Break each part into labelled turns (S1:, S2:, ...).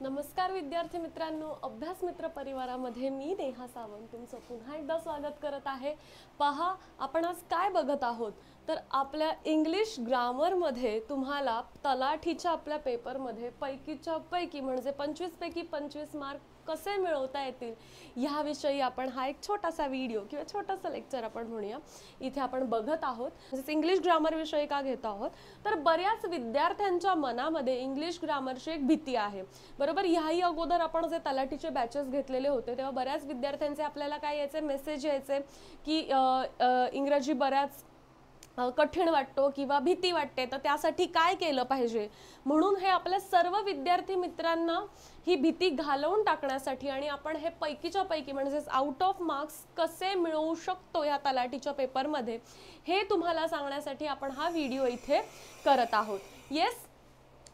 S1: नमस्कार विद्यार्थी मित्रांनो, अभ्यास मित्र परिवारामध्ये मी नेहा सावंत तुमचं पुन्हा एकदा स्वागत करत आहे। पहा आपण आज काय बघत आहोत तर आपल्या इंग्लिश ग्रामर मध्ये तुम्हाला तलाठीच्या आपल्या पेपर मध्ये पैकीच्या पैकी म्हणजे 25 पैकी 25 मार्क कसे मिळवता येतील याविषयी आपण हा एक छोटासा व्हिडिओ किंवा छोटासा लेक्चर आपण म्हणूया इथे आपण बघत आहोत। म्हणजे इंग्लिश ग्रामर विषयी का घेत आहोत तर बऱ्याच विद्यार्थ्यांच्या मनामध्ये इंग्लिश ग्रामरची एक भीती आहे, बरोबर। याही अगोदर आपण जे तलाठीचे बॅचेस घेतलेले होते तेव्हा बऱ्याच विद्यार्थ्यांचे आपल्याला काय यायचे मेसेज यायचे की इंग्रजी बऱ्याच कठीण वाटतो किंवा भीती वाटते, तर त्यासाठी काय केलं पाहिजे। म्हणून हे आपल्या सर्व विद्यार्थी मित्रांना ही भीती घालवून टाकण्यासाठी आणि आपण हे पैकीच्या पैकी म्हणजे आउट ऑफ मार्क्स कसे मिळवू शकतो या तलाठीच्या पेपर मध्ये हे तुम्हाला सांगण्यासाठी आपण हा व्हिडिओ इथे करत आहोत। येस,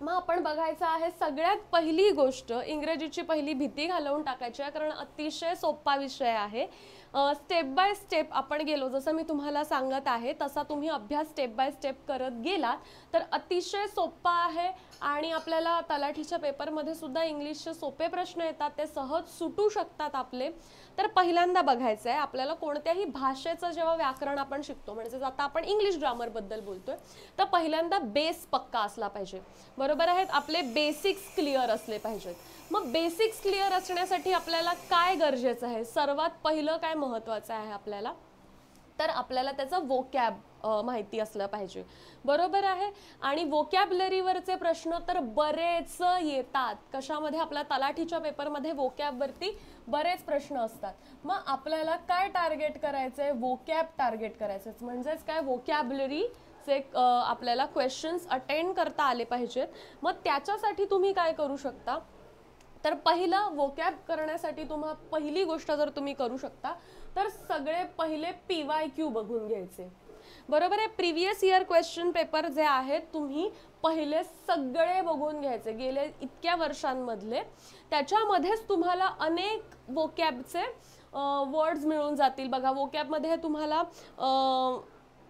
S1: मग आपण बघायचं आहे सगळ्यात पहिली गोष्ट इंग्रजीची पहिली भीती घालवून टाकायची आहे, कारण अतिशय सोपा विषय आहे। स्टेप बाय स्टेप आपण गेलो, जसं मी तुम्हाला सांगत आहे तसा तुम्ही अभ्यास स्टेप बाय स्टेप करत गेलात तर अतिशय सोपा आहे आणि आपल्याला तलाठीच्या पेपरमध्ये सुद्धा इंग्लिशचे सोपे प्रश्न येतात, ते सहज सुटू शकतात आपले। तर पहिल्यांदा बघायचं आहे आपल्याला कोणत्याही भाषेचं जेव्हा व्याकरण आपण शिकतो, म्हणजे आता आपण इंग्लिश ग्रामर बद्दल बोलतोय तर पहिल्यांदा बेस पक्का असला पाहिजे, बरोबर आहे। आपले बेसिक्स क्लिअर असले पाहिजेत। मग बेसिक्स क्लिअर असण्यासाठी आपल्याला काय गरजेचं आहे, सर्वात पहिलं काय महत्त्वाचं आहे आपल्याला तर आपल्याला त्याचं वोकॅब माहिती असलं पाहिजे, बरोबर आहे। आणि वोकॅबलरीवरचे प्रश्न तर बरेच येतात, कशामध्ये आपल्या तलाठीच्या पेपरमध्ये वोकॅबवरती बरेच प्रश्न असतात। मग आपल्याला काय टार्गेट करायचंय, वोकॅब टार्गेट करायचंय, म्हणजेच काय वोकॅबलरी चे आपल्याला क्वेश्चन्स अटेंड करता आले पाहिजेत। मग त्याच्यासाठी तुम्ही काय करू शकता तर पहिलं वोकॅब करण्यासाठी तुम्हाला पहिली गोष्ट जर तुम्ही करू शकता तर सगळे पहिले PYQ बघून घ्यायचे, बरोबर आहे। प्रीवियस इयर क्वेश्चन पेपर जे आहेत तुम्ही पहिले सगळे बघून घ्यायचे गेले इतक्या वर्षांमधले, त्याच्यामध्येच तुम्हाला अनेक वोकॅबचे वर्ड्स मिळून जातील। बघा वोकॅब मध्ये तुम्हाला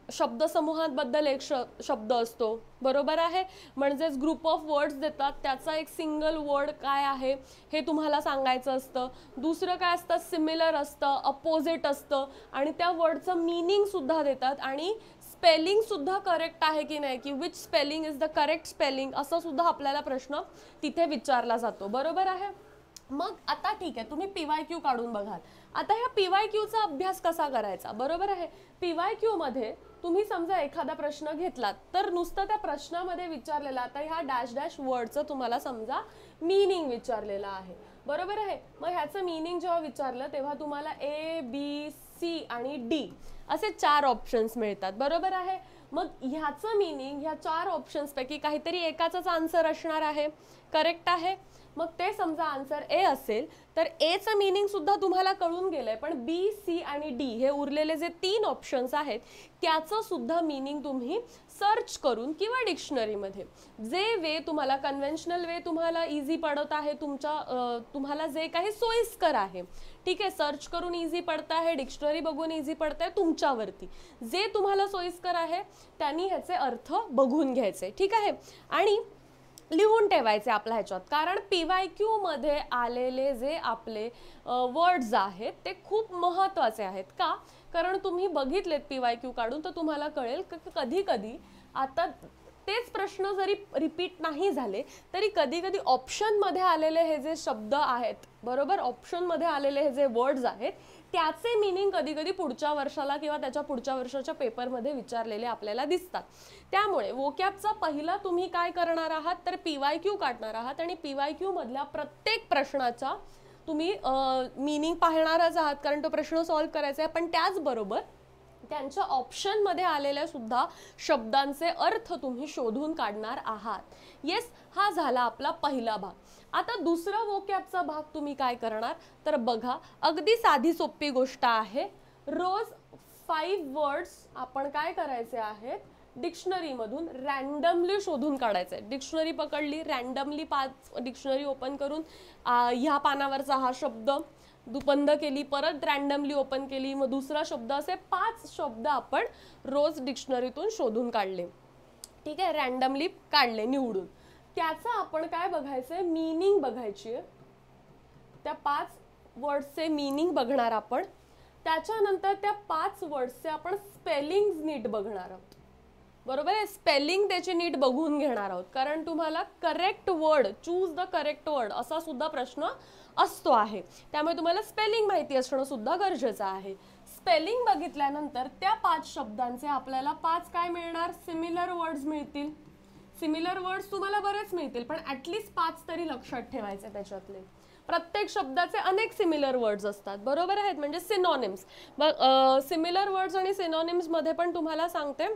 S1: शब्दसमूहांबद्दल एक शब्द असतो, बरोबर आहे, म्हणजेच ग्रुप ऑफ वर्ड्स देतात त्याचा एक सिंगल वर्ड काय आहे हे तुम्हाला सांगायचं असतं। दुसरं काय असतं, सिमिलर असतं, अपोजिट असतं आणि त्या वर्डचं मीनिंग सुद्धा देतात आणि स्पेलिंग सुद्धा करेक्ट आहे की नाही, की which spelling is the correct spelling असं सुद्धा आपल्याला प्रश्न तिथे विचारला जातो, बरोबर आहे। मग आता ठीक आहे, तुम्ही PYQ काढून बघाल। आता ह्या PYQ चा अभ्यास कसा करायचा, बरोबर आहे। PYQ मध्ये तुम्ही समजा एखादा प्रश्न घेतलात तर नुसतं त्या प्रश्नामध्ये विचारलेला आता ह्या डॅश डॅश वर्डचं तुम्हाला समजा मीनिंग विचारलेलं आहे, बरोबर आहे। मग ह्याचं मीनिंग जेव्हा विचारलं तेव्हा तुम्हाला A, B, C आणि D असे 4 ऑप्शन्स मिळतात, बरोबर आहे। मग ह्याचं मीनिंग ह्या 4 ऑप्शन्स पैकी काहीतरी एकाचाच आन्सर असणार आहे, करेक्ट आहे। मग ते समजा आन्सर A असेल तर A चं मीनिंग सुद्धा तुम्हाला कळून गेलंय, पण B, C आणि D हे उरलेले जे 3 ऑप्शन्स आहेत त्याचं सुद्धा मीनिंग तुम्ही सर्च करून किंवा डिक्शनरीमध्ये जे वे तुम्हाला कन्व्हेन्शनल वे तुम्हाला इझी पडत आहे, तुम्हाला जे काही सोयीस्कर आहे, ठीक आहे, सर्च करून इझी पडत आहे, डिक्शनरी बघून इझी पडत आहे, तुमच्यावरती जे तुम्हाला सोयीस्कर आहे त्यांनी ह्याचे अर्थ बघून घ्यायचे, ठीक आहे, आणि लिहून ठेवायचे आपल्या ह्याच्यात। कारण PYQ मध्ये आलेले जे आपले वर्ड्स आहेत ते खूप महत्त्वाचे आहेत, का कारण तुम्ही बघितलेत PYQ काढून तर तुम्हाला कळेल की कधी कधी आता तेच प्रश्न जरी रिपीट नाही झाले तरी कधी कधी ऑप्शन मध्ये आलेले हे जे शब्द आहेत, बरोबर, ऑप्शन मध्ये आलेले हे जे वर्ड्स आहेत त्याचे मीनिंग कधी कधी पुढच्या वर्षाला किंवा त्याच्या पुढच्या वर्षाच्या पेपरमध्ये विचारलेले आपल्याला दिसतात। त्यामुळे वोकॅबचा पहिला तुम्ही काय करणार आहात तर PYQ काढणार आहात आणि PYQ मधल्या प्रत्येक प्रश्नाचा तुम्ही मीनिंग पाहणारच आहात, कारण तो प्रश्न सॉल्व्ह करायचा आहे, पण त्याचबरोबर त्यांच्या ऑप्शन मध्ये आलेल्या सुद्धा शब्दांचे अर्थ तुम्ही शोधून काढणार आहात। येस, हा झाला आपला पहिला भाग। आता दुसरा वोकॅबचा भाग तुम्ही काय करणार तर बघा अगदी साधी सोपी गोष्ट आहे। रोज 5 वर्ड्स आपण काय करायचे आहेत डिक्शनरी मधून रॅन्डमली शोधून काढायचे। डिक्शनरी पकडली, रॅन्डमली 5 डिक्शनरी ओपन करून ह्या पानावरचा हा शब्द बंद केली, परत रॅन्डमली ओपन केली, मग दुसरा शब्द, असे 5 शब्द आपण रोज डिक्शनरीतून शोधून काढले, ठीक आहे, रॅन्डमली काढले निवडून। त्याचा आपण काय बघायचंय, मीनिंग बघायची आहे. त्या 5 वर्ड्सचे मीनिंग बघणार आपण. त्याच्यानंतर त्या 5 वर्ड्सचे आपण स्पेलिंग्स नीट बघणार आहोत. बरोबर आहे, स्पेलिंग त्याचे नीट बघून घेणार आहोत, कारण तुम्हाला correct word, choose the correct word असा सुद्धा प्रश्न असतो आहे. त्यामुळे तुम्हाला स्पेलिंग माहिती असणं सुद्धा गरजेचं आहे. स्पेलिंग बघितल्यानंतर त्या 5 शब्दांचे आपल्याला 5 काय मिळणार, सिमिलर वर्ड्स मिळतील. सिमिलर वर्ड्स तुम्हाला बरेच मिळतील, पण ॲटलिस्ट 5 तरी लक्षात ठेवायचे त्याच्यातले. प्रत्येक शब्दाचे अनेक सिमिलर वर्ड्स असतात, बरोबर आहेत, म्हणजे सिनॉनिम्स. सिमिलर वर्ड्स आणि सिनॉनिम्स मध्ये पण तुम्हाला सांगते,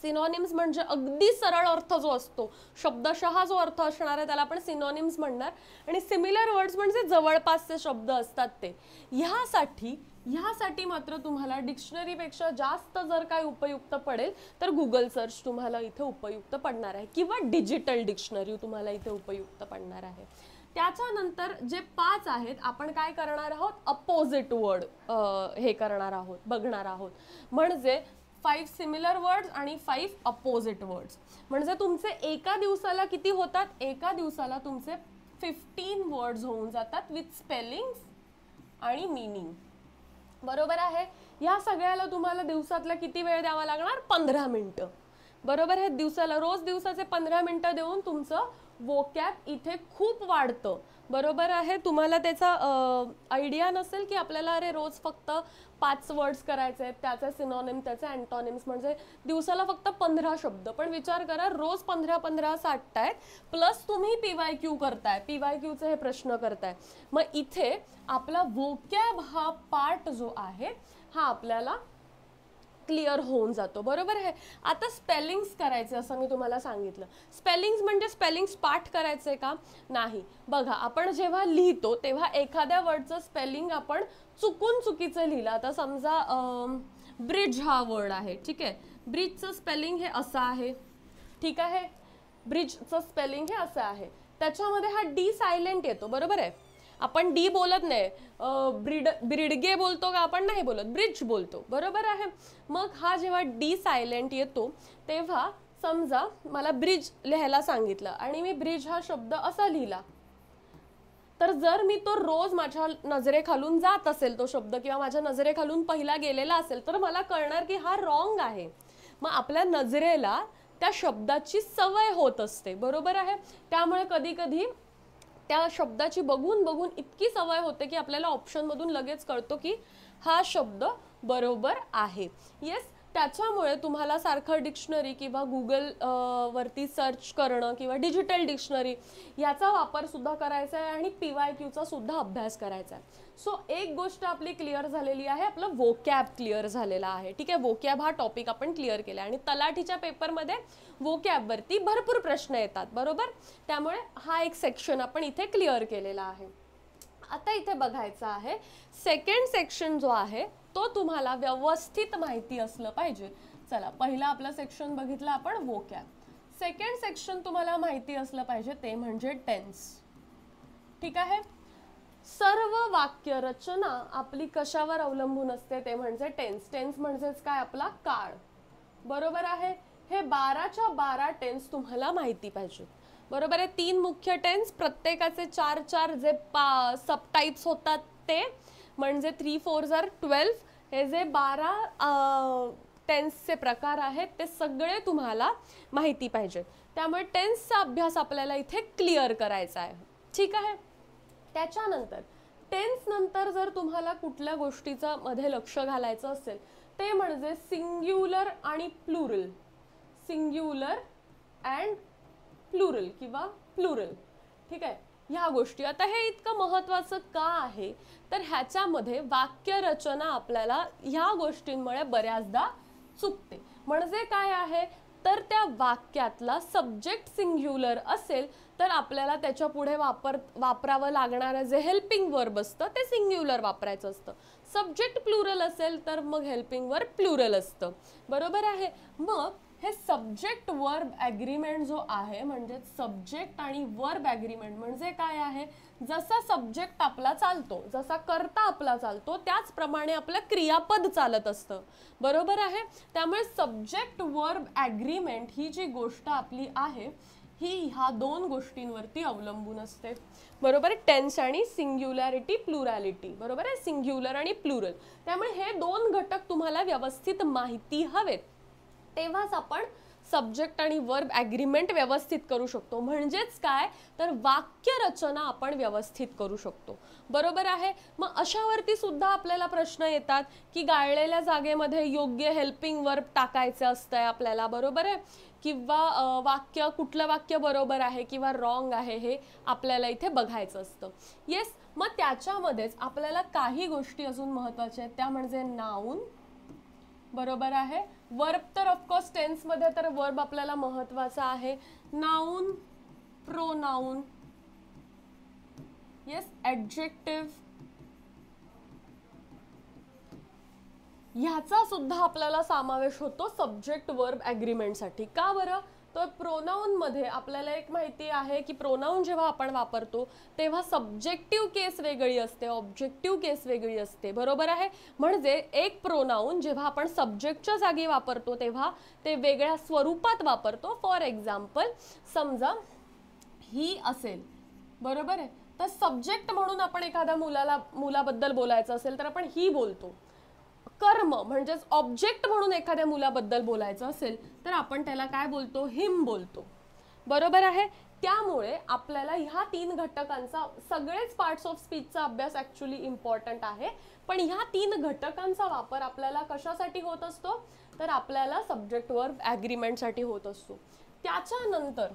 S1: सिनॉनिम्स म्हणजे अगदी सरळ अर्थ जो असतो, शब्दशः जो अर्थ असणार आहे त्याला आपण सिनॉनिम्स म्हणणार. आणि सिमिलर वर्ड्स म्हणजे जवळपासचे शब्द असतात ते. ह्यासाठी मात्र तुम्हाला डिक्शनरीपेक्षा जास्त जर काय उपयुक्त पडेल तर गुगल सर्च तुम्हाला इथे उपयुक्त पडणार आहे, किंवा डिजिटल डिक्शनरी तुम्हाला इथे उपयुक्त पडणार आहे. त्याच्यानंतर जे 5 आहेत आपण काय करणार आहोत, अपोजिट वर्ड हे करणार आहोत, बघणार आहोत. म्हणजे 5 सिमिलर वर्ड्स आणि 5 अपोजिट वर्ड्स. म्हणजे तुमचे एका दिवसाला किती होतात, एका दिवसाला तुमचे 15 वर्ड्स होऊन जातात विथ स्पेलिंग्स आणि मीनिंग. बरोबर आहे. या सगळ्याला तुम्हाला दिवसातला किती वेळ द्यावा लागणार, 15 मिनिटं. बरोबर आहे, दिवसाला रोज दिवसाचे 15 मिनिटं देऊन तुमचं वोकॅब इथे खूप वाढतं. बरोबर आहे. तुम्हाला त्याचा आयडिया नसेल की आपल्याला अरे रोज फक्त 5 वर्ड्स करायचे आहेत, त्याचे सिनॉनिम, त्याचे अँटॉनिम्स, म्हणजे दिवसाला फक्त 15 शब्द. पण विचार करा, रोज 15 साठतायत, प्लस तुम्ही PYQ करताय, PYQचे हे प्रश्न करताय. मग इथे आपला वोकॅब हा पार्ट जो आहे हा आपल्याला क्लिअर होऊन जातो. बरोबर आहे. आता स्पेलिंग्स करायचे असं मी तुम्हाला सांगितलं. स्पेलिंग्स म्हणजे स्पेलिंग्स पाठ करायचे का, नाही. बघा, आपण जेव्हा लिहितो तेव्हा एखाद्या वर्डचं स्पेलिंग आपण चुकीचं लिहिलं. आता समजा ब्रिज हा वर्ड आहे, ठीक आहे, ब्रिजचं स्पेलिंग हे असं आहे, ठीक आहे, ब्रिजचं स्पेलिंग हे असं आहे, त्याच्यामध्ये हा डी सायलेंट येतो. बरोबर आहे, आपण डी बोलत नाही, ब्रिडगे बोलतो का, आपण नाही बोलत, ब्रिज बोलतो. बरोबर आहे. मग हा जेव्हा डी सायलेंट येतो तेव्हा समजा मला ब्रिज लिहायला सांगितलं आणि मी ब्रिज हा शब्द असा लिहिला, तर जर मी तो रोज माझ्या नजरेखालून जात असेल तो शब्द, किंवा माझ्या नजरेखालून पहिला गेलेला असेल, तर मला कळणार की हा रॉंग आहे. मग आपल्या नजरेला त्या शब्दाची सवय होत असते. बरोबर आहे. त्यामुळे कधी कधी त्या शब्दाची बघून इतकी सवय होते की आपल्याला ऑप्शनमधून लगेच कळतो की हा शब्द बरोबर आहे. येस, त्याच्यामुळे तुम्हाला सारखं डिक्शनरी किंवा गुगल वरती सर्च करणं किंवा डिजिटल डिक्शनरी याचा वापर सुद्धा करायचा आहे आणि PYQचा सुद्धा अभ्यास करायचा आहे. सो एक गोष्ट आपली क्लिअर झालेली आहे, आपलं वोकॅब क्लिअर झालेला आहे. ठीक आहे, वोकॅब हा टॉपिक आपण क्लिअर केला आणि तलाठीच्या पेपरमध्ये वोकॅब वरती भरपूर प्रश्न येतात. बरोबर, त्यामुळे हा एक सेक्शन आपण इथे क्लिअर केलेला आहे. आता इथे बघायचं आहे सेकंड सेक्शन जो आहे तो तुम्हाला व्यवस्थित माहिती असलं पाहिजे. चला, पहिला आपला सेक्शन बघितला आपण वोकॅब. सेकंड सेक्शन तुम्हाला माहिती असलं पाहिजे ते म्हणजे टेन्स. ठीक आहे, सर्व वाक्य रचना आपली कशावर अवलंबून असते ते म्हणजे टेन्स. टेन्स म्हणजेच काय, आपला काळ. बरोबर आहे. हे 12च्या 12 टेन्स तुम्हाला माहिती पाहिजे. बरोबर आहे. 3 मुख्य टेन्स, प्रत्येकाचे 4 जे सबटाइप्स होतात ते, म्हणजे 3 4 12. हे जे 12 टेन्सचे प्रकार आहेत ते सगळे तुम्हाला माहिती पाहिजे. त्यामुळे टेन्सचा अभ्यास आपल्याला इथे क्लिअर करायचा आहे. ठीक आहे. त्याच्यानंतर टेन्स नंतर जर तुम्हाला कुठल्या गोष्टीचा मध्ये लक्ष घालायचं असेल ते म्हणजे सिंग्युलर आणि प्लुरल. सिंग्युलर अँड प्लुरल किंवा प्लुरल. ठीक आहे, ह्या गोष्टी. आता हे इतकं महत्त्वाचं का आहे, तर ह्याच्यामध्ये वाक्य रचना आपल्याला ह्या गोष्टींमुळे बऱ्याचदा चुकते. म्हणजे काय आहे, तर त्या वाक्यातला सब्जेक्ट सिंग्युलर असेल तर आपल्याला त्याच्या पुढे वापरावं लागणारं जे हेल्पिंग वर्ब असतं ते सिंग्युलर वापरायचं असतं. सब्जेक्ट प्लुरल असेल तर मग हेल्पिंग वर्ब प्लुरल असतं. बरोबर आहे. मग हे सब्जेक्ट वर्ब ॲग्रीमेंट जो आहे, म्हणजे सब्जेक्ट आणि वर्ब ॲग्रीमेंट म्हणजे काय आहे, जसा सब्जेक्ट आपला चालतो, जसा कर्ता आपला चालतो, त्याचप्रमाणे आपलं क्रियापद चालत असतं. बरोबर आहे. त्यामुळे सब्जेक्ट वर्ब ॲग्रीमेंट ही जी गोष्ट आपली आहे ह्या दोन गोष्टींवरती अवलंबून असते, बरोबर आहे. टेन्स आणि सिंग्युलॅरिटी प्लुरॅलिटी, बरोबर आहे, सिंग्युलर आणि प्लुरल. त्यामुळे हे दोन घटक तुम्हाला व्यवस्थित माहिती हवेत, तेव्हाच आपण सब्जेक्ट आणि वर्ब ॲग्रीमेंट व्यवस्थित करू शकतो. म्हणजेच काय तर वाक्य रचना आपण व्यवस्थित करू शकतो, बरोबर आहे. मग अशावरती सुद्धा आपल्याला प्रश्न येतात की गाळलेल्या जागेमध्ये योग्य हेल्पिंग वर्ब टाकायचं असतंय आपल्याला, बरोबर आहे, किंवा वाक्य कुठलं वाक्य बरोबर आहे किंवा रॉंग आहे हे आपल्याला इथे बघायचं असतं. येस, मग त्याच्यामध्येच आपल्याला काही गोष्टी अजून महत्त्वाच्या आहेत, त्या म्हणजे नाऊन, बरोबर आहे. वर्ब तर ऑफकोर्स टेन्स मध्ये तर वर्ब आपल्याला महत्वाचा आहे. नाऊन, प्रोनाऊन, येस, ॲडजेक्टिव्ह, ह्याचा सुद्धा आपल्याला समावेश होतो सब्जेक्ट वर्ब ॲग्रीमेंटसाठी. का बरं? तर प्रोनाऊन मध्ये आपल्याला एक माहिती आहे की प्रोनाऊन जेव्हा आपण वापरतो तेव्हा सब्जेक्टिव्ह केस वेगळी असते, ऑब्जेक्टिव्ह केस वेगळी असते, बरोबर आहे. म्हणजे एक प्रोनाऊन जेव्हा आपण सब्जेक्टच्या जागी वापरतो तेव्हा ते वेगळ्या स्वरूपात वापरतो. फॉर एक्झाम्पल, समजा ही असेल, बरोबर आहे, तर सब्जेक्ट म्हणून आपण एखाद्या मुलाबद्दल बोलायचं असेल तर आपण ही बोलतो. कर्म म्हणजेच ऑब्जेक्ट म्हणून एखाद्या मुलाबद्दल बोलायचं असेल तर आपण त्याला काय बोलतो? हिम बोलतो, बरोबर आहे. त्यामुळे आपल्याला ह्या तीन घटकांचा, सगळेच पार्ट्स ऑफ स्पीचचा अभ्यास ॲक्च्युली इम्पॉर्टंट आहे, पण ह्या तीन घटकांचा वापर आपल्याला कशासाठी होत असतो? तर आपल्याला सब्जेक्ट वर्ब ॲग्रीमेंटसाठी होत असतो. त्याच्यानंतर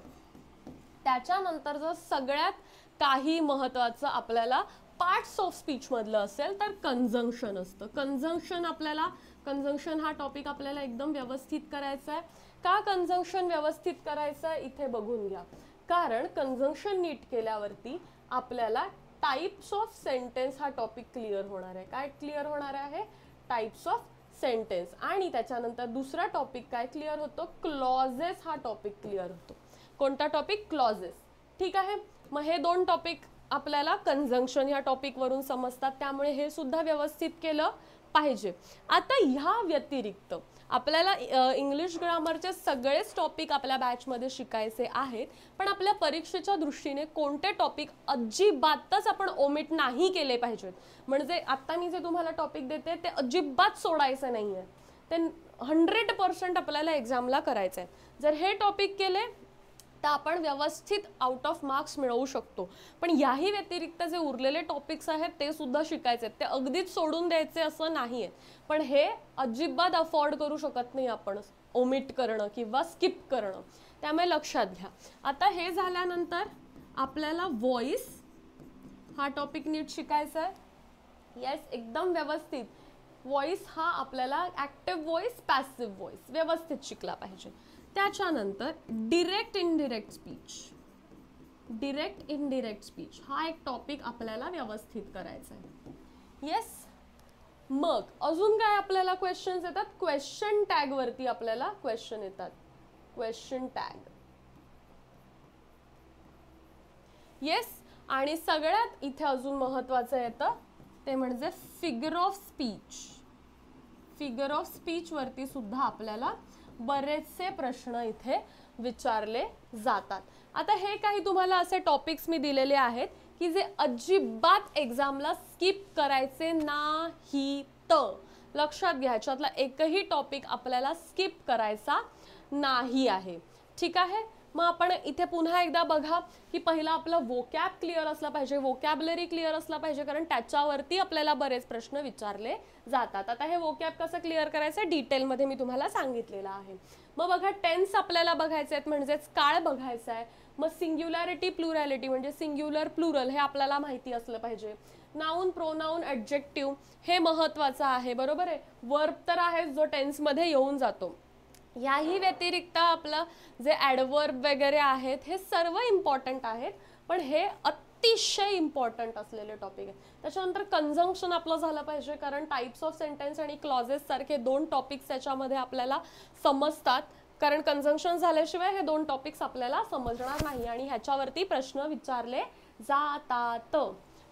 S1: जर सगळ्यात काही महत्त्वाचं आपल्याला पार्ट्स ऑफ स्पीच मधलं असेल तर कंजंक्शन असतं. कंजंक्शन हा टॉपिक आपल्याला एकदम व्यवस्थित करायचा आहे. का कंजंक्शन व्यवस्थित करायचं आहे इथे बघून घ्या. कारण कंजंक्शन नीट केल्यावरती आपल्याला टाइप्स ऑफ सेंटेन्स हा टॉपिक क्लिअर होणार आहे. काय क्लिअर होणार आहे? Types of sentence. आणि त्याच्यानंतर दुसरा टॉपिक काय क्लिअर होतो? क्लॉजेस हा टॉपिक क्लिअर होतो. कोणता टॉपिक? क्लॉजेस. ठीक आहे. मग हे दोन टॉपिक आपल्याला कंजंक्शन या टॉपिक वरून समजतात, त्यामुळे हे सुद्धा व्यवस्थित केलं पाहिजे. आता ह्या व्यतिरिक्त आपल्याला इंग्लिश ग्रामरचे सगळेच टॉपिक आपल्या बॅचमध्ये शिकायचे आहेत, पण आपल्या परीक्षेच्या दृष्टीने कोणते टॉपिक अजिबातच आपण ओमिट नाही केले पाहिजेत. म्हणजे आता मी जे तुम्हाला टॉपिक देते ते अजिबात सोडायचं नाहीये, ते 100% आपल्याला एक्झामला करायचं आहे. जर हे टॉपिक केले तर आपण व्यवस्थित आउट ऑफ मार्क्स मिळवू शकतो. पण याही व्यतिरिक्त जे उरलेले टॉपिक्स आहेत ते सुद्धा शिकायचे आहेत, ते अगदीच सोडून द्यायचे असं नाहीये. पण हे अजिबात अफोर्ड करू शकत नाही आपण ओमिट करणं किंवा स्किप करणं, त्यामुळे लक्षात घ्या. आता हे झाल्यानंतर आपल्याला व्हॉइस हा टॉपिक नीट शिकायचा आहे. येस, एकदम व्यवस्थित. व्हॉइस हा आपल्याला ॲक्टिव्ह व्हॉइस, पॅसिव्ह व्हॉइस व्यवस्थित शिकला पाहिजे. त्याच्यानंतर डिरेक्ट इनडिरेक्ट स्पीच हा एक टॉपिक आपल्याला व्यवस्थित करायचा आहे. येस, मग अजून काय आपल्याला क्वेश्चन्स येतात? क्वेश्चन टॅग वरती आपल्याला क्वेश्चन येतात. Question tag. येस, आणि सगळ्यात इथे अजून महत्त्वाचं येतं ते म्हणजे फिगर ऑफ स्पीच वरती सुद्धा आपल्याला बरेचसे प्रश्न इथे विचारले जातात. आता हे काही तुम्हाला असे टॉपिक्स मी दिलेले आहेत की जे अजिबात एक्झामला स्किप करायचे नाहीत. लक्षात घ्या, याच्यातला एकही टॉपिक आपल्याला स्किप करायचा नाही आहे. ठीक आहे. मग आपण इथे पुन्हा एकदा बघा की पहिला आपलं वोकॅब क्लिअर असला पाहिजे, वोकॅबलरी क्लिअर असला पाहिजे, कारण त्याच्यावरती आपल्याला बरेच प्रश्न विचारले जातात. आता हे वोकॅब कसं क्लिअर करायचं डिटेलमध्ये मी तुम्हाला सांगितलेलं आहे. मग बघा, टेन्स आपल्याला बघायचे आहेत, म्हणजेच काळ बघायचा आहे. मग सिंग्युलॅरिटी प्लुरॅलिटी म्हणजे सिंग्युलर प्लुरल हे आपल्याला माहिती असलं पाहिजे. नाऊन, प्रोनाऊन, ॲडजेक्टिव्ह हे महत्त्वाचं आहे, बरोबर आहे. वर्ब तर आहे जो टेन्समध्ये येऊन जातो. याही व्यतिरिक्त आपलं जे ॲडवर्ब वगैरे आहेत हे सर्व इम्पॉर्टंट आहेत, पण हे अतिशय इम्पॉर्टंट असलेले टॉपिक आहे. त्याच्यानंतर कंजंक्शन आपलं झालं पाहिजे, कारण टाइप्स ऑफ सेंटेन्स आणि क्लॉजेस सारखे दोन टॉपिक्स त्याच्यामध्ये आपल्याला समजतात, कारण कंजंक्शन झाल्याशिवाय हे दोन टॉपिक्स आपल्याला समजणार नाही आणि ह्याच्यावरती प्रश्न विचारले जातात.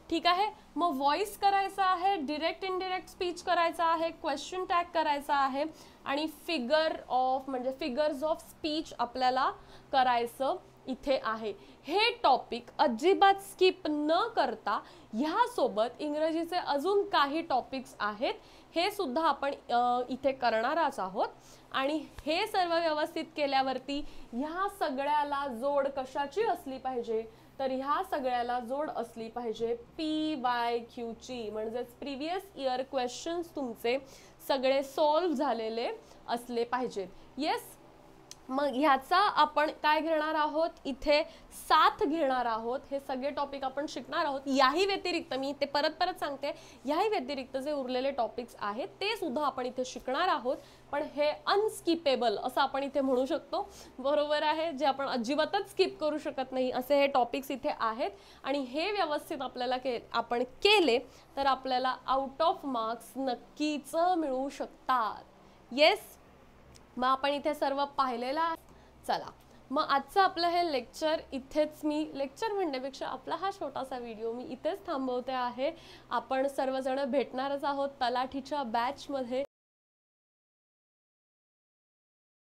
S1: ठीक आहे. मग व्हॉइस करायचा आहे, डिरेक्ट इनडिरेक्ट स्पीच करायचा आहे, क्वेश्चन टॅग करायचा आहे आणि फिगर्स ऑफ स्पीच आपल्याला करायचं इथे आहे. हे टॉपिक अजिबात स्किप न करता ह्यासोबत इंग्रजीचे अजून काही टॉपिक्स आहेत हे सुद्धा आपण इथे करणारच आहोत. आणि हे सर्व व्यवस्थित केल्यावरती ह्या सगळ्याला जोड कशाची असली पाहिजे, तर ह्या सगळ्याला जोड असली पाहिजे PYQ ची, म्हणजेच प्रिव्हियस इयर क्वेश्चन्स तुमचे सगळे सॉल्व्ह झालेले असले पाहिजेत. येस, मग ह्याचा आपण काय घेणार आहोत, इथे 7 घेणार आहोत. हे सगळे टॉपिक आपण शिकणार आहोत. याही व्यतिरिक्त मी ते परत सांगते, याही व्यतिरिक्त जे उरलेले टॉपिक्स आहेत ते सुद्धा आपण इथे शिकणार आहोत. पण हे अनस्किपेबल असं आपण इथे म्हणू शकतो, बरोबर आहे, जे आपण अजिबातच स्किप करू शकत नाही असे हे टॉपिक्स इथे आहेत. आणि हे व्यवस्थित आपल्याला आपण केले तर आपल्याला आउट ऑफ मार्क्स नक्कीच मिळू शकतात. येस, मग आपण इथे सर्व पाहिलेलं आहे. चला, मग आजचं आपलं हे लेक्चर इथेच, मी लेक्चर म्हणण्यापेक्षा आपला हा छोटासा व्हिडिओ मी इथेच थांबवते आहे. आपण सर्वजण भेटणारच आहोत तलाठीच्या बॅचमध्ये.